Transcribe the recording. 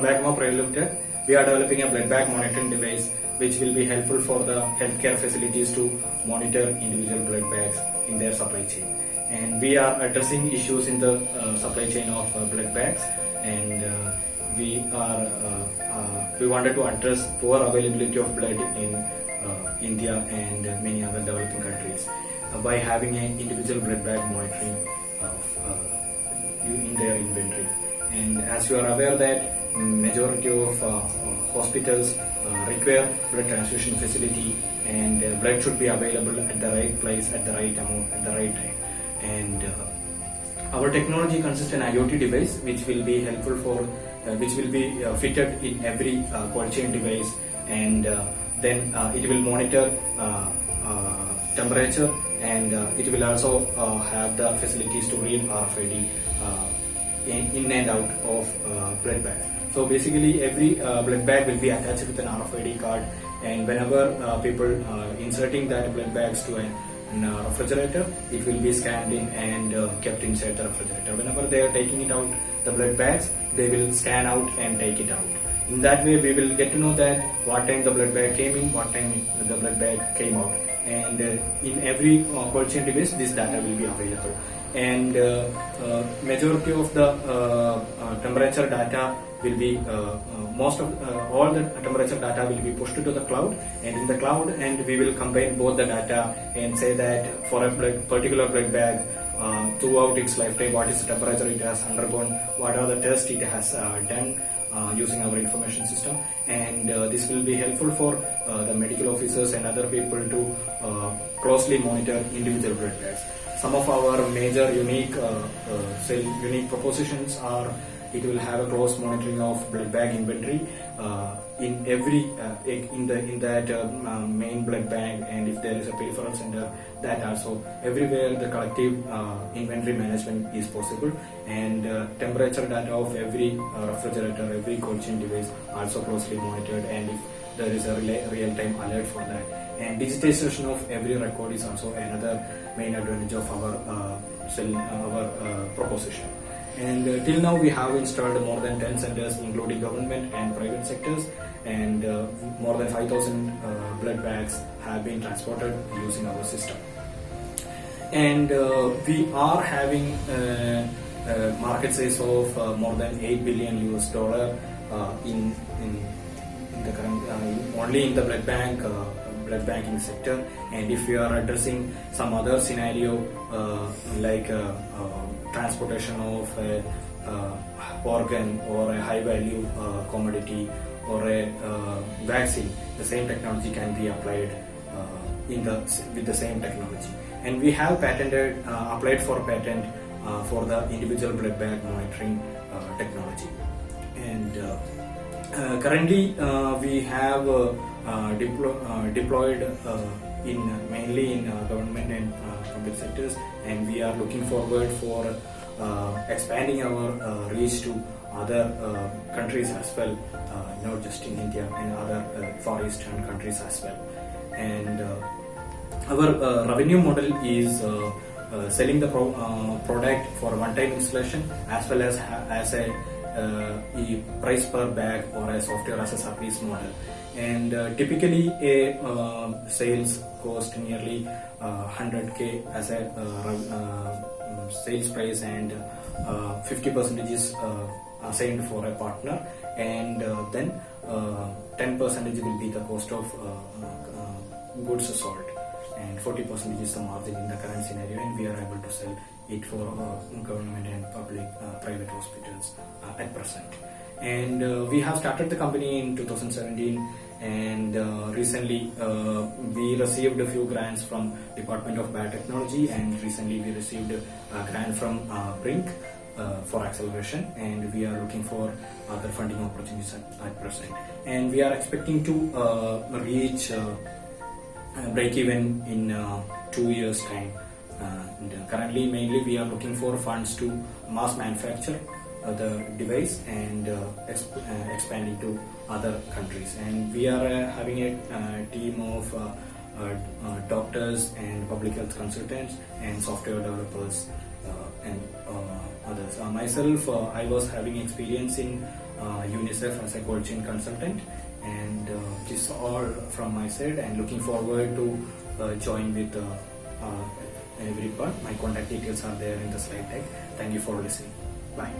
Bagma Private Limited, we are developing a blood bag monitoring device which will be helpful for the healthcare facilities to monitor individual blood bags in their supply chain. And we are addressing issues in the supply chain of blood bags, and we wanted to address poor availability of blood in India and many other developing countries by having an individual blood bag monitoring in their inventory. And as you are aware that majority of hospitals require blood transfusion facility, and blood should be available at the right place, at the right amount, at the right time. And our technology consists an IoT device which will be helpful for, which will be fitted in every cold chain device, and then it will monitor temperature, and it will also have the facilities to read RFID in and out of blood bags. So basically every blood bag will be attached with an RFID card, and whenever people inserting that blood bags to a refrigerator, it will be scanned in and kept inside the refrigerator. Whenever they are taking it out, the blood bags, they will scan out and take it out. In that way, we will get to know that what time the blood bag came in, what time the blood bag came out. And in every cold chain device, this data will be available. And majority of the temperature data will be all the temperature data will be pushed to the cloud, and in the cloud, and we will combine both the data and say that for a particular blood bag throughout its lifetime, what is the temperature it has undergone, what are the tests it has done using our information system. And this will be helpful for the medical officers and other people to closely monitor individual blood bags. Some of our major unique propositions are: it will have a close monitoring of blood bag inventory in every in that main blood bag, and if there is a peripheral center, that also everywhere the collective inventory management is possible. And temperature data of every refrigerator, every cold chain device also closely monitored, and if there is a real-time alert for that. And digitization of every record is also another main advantage of our proposition. And till now we have installed more than 10 centers, including government and private sectors, and more than 5,000 blood bags have been transported using our system. And we are having market size of more than $8 billion in the current only in the blood banking sector. And if we are addressing some other scenario like transportation of organ or a high value commodity or a vaccine, the same technology can be applied with the same technology. And we have applied for patent for the individual blood bag monitoring technology. And currently we have deployed mainly in government and public sectors, and we are looking forward for expanding our reach to other countries as well, not just in India, and other Far Eastern countries as well. And our revenue model is selling the product for one-time installation, as well as a price per bag or a software as a service model. And typically a sales cost nearly 100K as a sales price, and 50% is assigned for a partner, and then 10% will be the cost of goods sold, and 40% is the margin in the current scenario, and we are able to sell it for government and private hospitals at present. And we have started the company in 2017, and recently we received a few grants from Department of Biotechnology, and recently we received a grant from Brink for acceleration, and we are looking for other funding opportunities at present. And we are expecting to reach break even in 2 years time. Currently mainly we are looking for funds to mass manufacture the device and expanding to other countries. And we are having a team of doctors and public health consultants and software developers and others. Myself, I was having experience in UNICEF as a cold chain consultant. And this is all from my side, and looking forward to join with every part. My contact details are there in the slide deck. Thank you for listening. Bye.